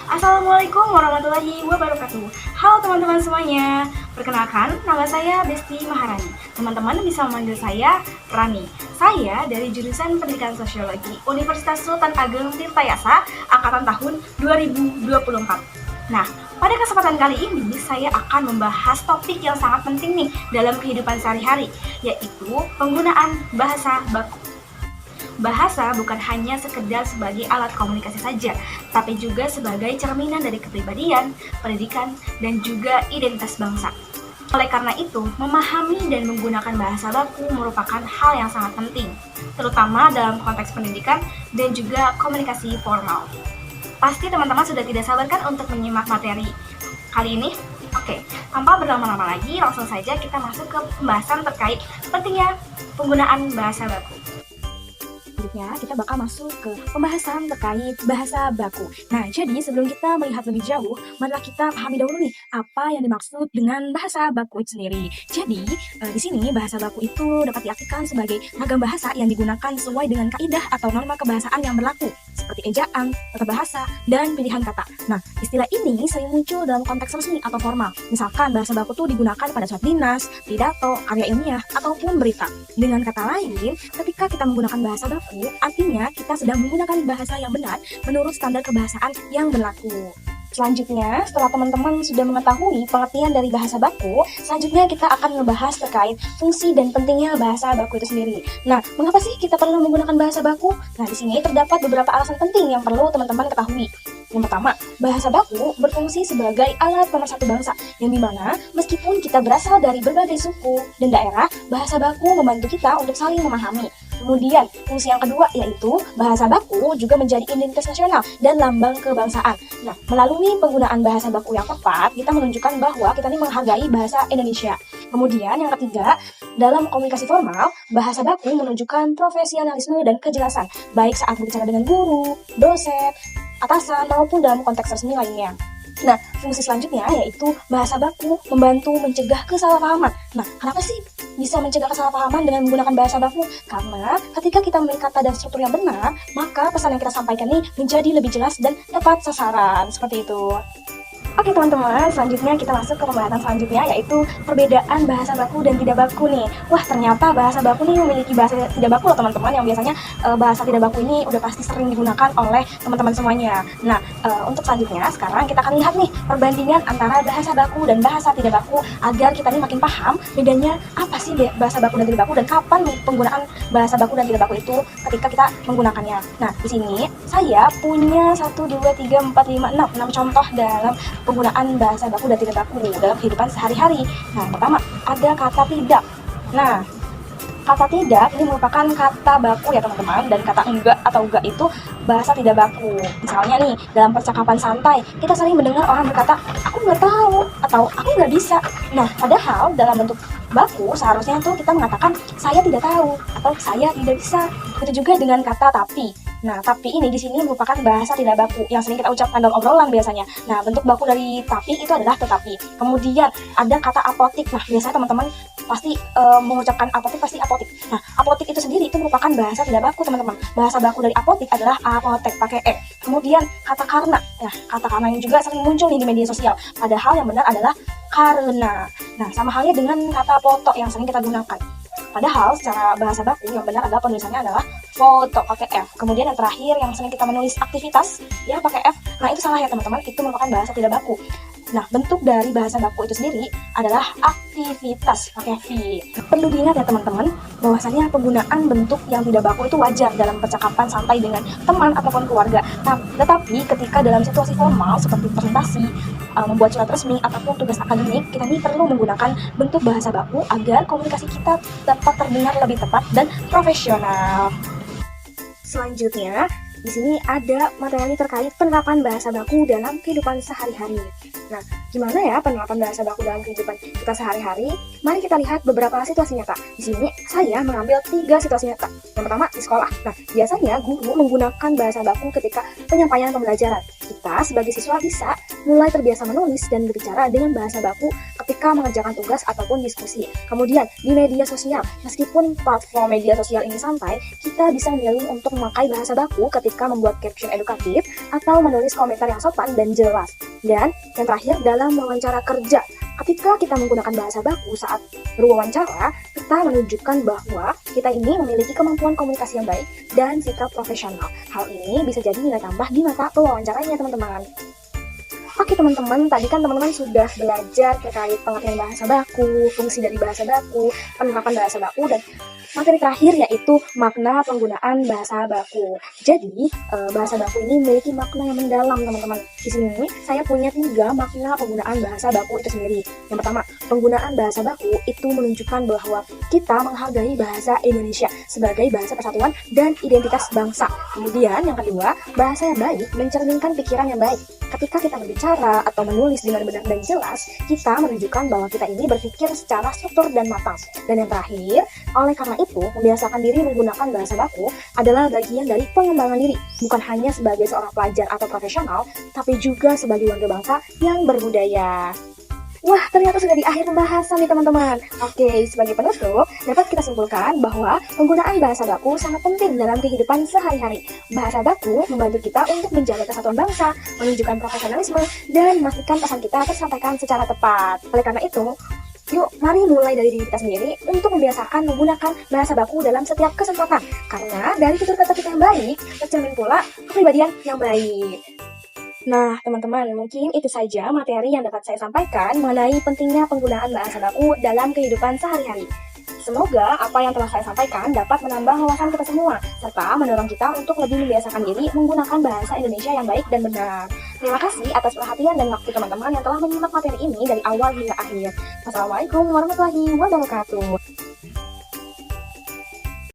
Assalamualaikum warahmatullahi wabarakatuh. Halo teman-teman semuanya. Perkenalkan, nama saya Besti Maharani. Teman-teman bisa memanggil saya Rani. Saya dari jurusan Pendidikan Sosiologi Universitas Sultan Ageng Tirtayasa angkatan tahun 2024. Nah, pada kesempatan kali ini saya akan membahas topik yang sangat penting nih dalam kehidupan sehari-hari, yaitu penggunaan bahasa baku. Bahasa bukan hanya sekedar sebagai alat komunikasi saja, tapi juga sebagai cerminan dari kepribadian, pendidikan, dan juga identitas bangsa. Oleh karena itu, memahami dan menggunakan bahasa baku merupakan hal yang sangat penting, terutama dalam konteks pendidikan dan juga komunikasi formal. Pasti teman-teman sudah tidak sabar kan untuk menyimak materi kali ini? Oke, tanpa berlama-lama lagi, langsung saja kita masuk ke pembahasan terkait pentingnya penggunaan bahasa baku. Selanjutnya kita bakal masuk ke pembahasan terkait bahasa baku. Nah, jadi sebelum kita melihat lebih jauh, marilah kita pahami dahulu nih apa yang dimaksud dengan bahasa baku itu sendiri. Jadi, di sini bahasa baku itu dapat diartikan sebagai ragam bahasa yang digunakan sesuai dengan kaidah atau norma kebahasaan yang berlaku, seperti ejaan, tata bahasa, dan pilihan kata. Nah, istilah ini sering muncul dalam konteks resmi atau formal. Misalkan bahasa baku itu digunakan pada surat dinas, pidato, karya ilmiah, ataupun berita. Dengan kata lain, ketika kita menggunakan bahasa baku, artinya kita sedang menggunakan bahasa yang benar menurut standar kebahasaan yang berlaku. Selanjutnya, setelah teman-teman sudah mengetahui pengertian dari bahasa baku, selanjutnya kita akan membahas terkait fungsi dan pentingnya bahasa baku itu sendiri. Nah, mengapa sih kita perlu menggunakan bahasa baku? Nah, di sini terdapat beberapa alasan penting yang perlu teman-teman ketahui. Yang pertama, bahasa baku berfungsi sebagai alat pemersatu bangsa, yang dimana meskipun kita berasal dari berbagai suku dan daerah, bahasa baku membantu kita untuk saling memahami. Kemudian, fungsi yang kedua yaitu bahasa baku juga menjadi identitas nasional dan lambang kebangsaan. Nah, melalui penggunaan bahasa baku yang tepat, kita menunjukkan bahwa kita ini menghargai bahasa Indonesia. Kemudian, yang ketiga, dalam komunikasi formal, bahasa baku menunjukkan profesionalisme dan kejelasan, baik saat berbicara dengan guru, dosen, atasan, maupun dalam konteks resmi lainnya. Nah, fungsi selanjutnya yaitu bahasa baku membantu mencegah kesalahpahaman. Nah, kenapa sih bisa mencegah kesalahpahaman dengan menggunakan bahasa baku? Karena ketika kita memiliki kata dan struktur yang benar, maka pesan yang kita sampaikan ini menjadi lebih jelas dan tepat sasaran. Seperti itu. Oke teman-teman, selanjutnya kita masuk ke pembahasan selanjutnya, yaitu perbedaan bahasa baku dan tidak baku nih. Wah, ternyata bahasa baku nih memiliki bahasa tidak baku loh teman-teman, yang biasanya bahasa tidak baku ini udah pasti sering digunakan oleh teman-teman semuanya. Nah, untuk selanjutnya sekarang kita akan lihat nih perbandingan antara bahasa baku dan bahasa tidak baku, agar kita nih makin paham bedanya apa sih bahasa baku dan tidak baku, dan kapan penggunaan bahasa baku dan tidak baku itu ketika kita menggunakannya. Nah, di sini saya punya 1, 2, 3, 4, 5, 6 contoh dalam penggunaan bahasa baku dan tidak baku dalam kehidupan sehari-hari. Nah, pertama ada kata tidak. Nah, kata tidak ini merupakan kata baku ya teman-teman, dan kata enggak atau enggak itu bahasa tidak baku. Misalnya nih, dalam percakapan santai, kita sering mendengar orang berkata, aku nggak tahu, atau aku nggak bisa. Nah, padahal dalam bentuk baku seharusnya tuh kita mengatakan, saya tidak tahu, atau saya tidak bisa. Begitu juga dengan kata tapi. Nah, tapi ini di sini merupakan bahasa tidak baku yang sering kita ucapkan dalam obrolan biasanya. Nah, bentuk baku dari tapi itu adalah tetapi. Kemudian ada kata apotik. Nah, biasanya teman-teman pasti mengucapkan apotik pasti apotik. Nah, apotik itu sendiri itu merupakan bahasa tidak baku teman-teman. Bahasa baku dari apotik adalah apotek pakai e. Kemudian kata karena. Nah, kata karena yang juga sering muncul nih di media sosial. Padahal yang benar adalah karena. Nah, sama halnya dengan kata foto yang sering kita gunakan. Padahal secara bahasa baku yang benar adalah penulisannya adalah foto pakai F. Kemudian yang terakhir yang sering kita menulis aktivitas ya pakai F. Nah, itu salah ya teman-teman, itu merupakan bahasa tidak baku. Nah, bentuk dari bahasa baku itu sendiri adalah aktivitas pakai V. Perlu diingat ya teman-teman, bahwasanya penggunaan bentuk yang tidak baku itu wajar dalam percakapan santai dengan teman ataupun keluarga. Nah, tetapi ketika dalam situasi formal seperti presentasi, membuat surat resmi ataupun tugas akademik, kita ini perlu menggunakan bentuk bahasa baku agar komunikasi kita dapat terdengar lebih tepat dan profesional. Selanjutnya, di sini ada materi terkait penerapan bahasa baku dalam kehidupan sehari-hari. Nah, gimana ya penerapan bahasa baku dalam kehidupan kita sehari-hari? Mari kita lihat beberapa situasi nyata. Di sini saya mengambil 3 situasi nyata. Yang pertama di sekolah. Nah, biasanya guru menggunakan bahasa baku ketika penyampaian pembelajaran. Kita sebagai siswa bisa mulai terbiasa menulis dan berbicara dengan bahasa baku ketika mengerjakan tugas ataupun diskusi. Kemudian di media sosial, meskipun platform media sosial ini santai, kita bisa memilih untuk memakai bahasa baku ketika membuat caption edukatif atau menulis komentar yang sopan dan jelas. Dan yang terakhir, dalam wawancara kerja, ketika kita menggunakan bahasa baku saat berwawancara, kita menunjukkan bahwa kita ini memiliki kemampuan komunikasi yang baik dan sikap profesional. Hal ini bisa jadi nilai tambah di mata pewawancaranya, teman-teman. Oke teman-teman, tadi kan teman-teman sudah belajar terkait pengertian bahasa baku, fungsi dari bahasa baku, penerapan bahasa baku, dan materi terakhir yaitu makna penggunaan bahasa baku. Jadi, bahasa baku ini memiliki makna yang mendalam, teman-teman. Di sini saya punya 3 makna penggunaan bahasa baku itu sendiri. Yang pertama, penggunaan bahasa baku itu menunjukkan bahwa kita menghargai bahasa Indonesia sebagai bahasa persatuan dan identitas bangsa. Kemudian yang kedua, bahasa yang baik mencerminkan pikiran yang baik. Ketika kita berbicara atau menulis dengan benar dan jelas, kita menunjukkan bahwa kita ini berpikir secara struktur dan matang. Dan yang terakhir, oleh karena itu, membiasakan diri menggunakan bahasa baku adalah bagian dari pengembangan diri, bukan hanya sebagai seorang pelajar atau profesional, tapi juga sebagai warga bangsa yang berbudaya. Wah, ternyata sudah di akhir pembahasan nih teman-teman. Oke, sebagai penutup, dapat kita simpulkan bahwa penggunaan bahasa baku sangat penting dalam kehidupan sehari-hari. Bahasa baku membantu kita untuk menjaga kesatuan bangsa, menunjukkan profesionalisme, dan memastikan pesan kita tersampaikan secara tepat. Oleh karena itu, yuk, mari mulai dari diri kita sendiri untuk membiasakan menggunakan bahasa baku dalam setiap kesempatan. Karena dari tutur kata kita yang baik, tercermin pula kepribadian yang baik. Nah, teman-teman, mungkin itu saja materi yang dapat saya sampaikan mengenai pentingnya penggunaan bahasa baku dalam kehidupan sehari-hari. Semoga apa yang telah saya sampaikan dapat menambah wawasan kita semua, serta mendorong kita untuk lebih membiasakan diri menggunakan bahasa Indonesia yang baik dan benar. Terima kasih atas perhatian dan waktu teman-teman yang telah menyimak materi ini dari awal hingga akhir. Wassalamualaikum warahmatullahi wabarakatuh.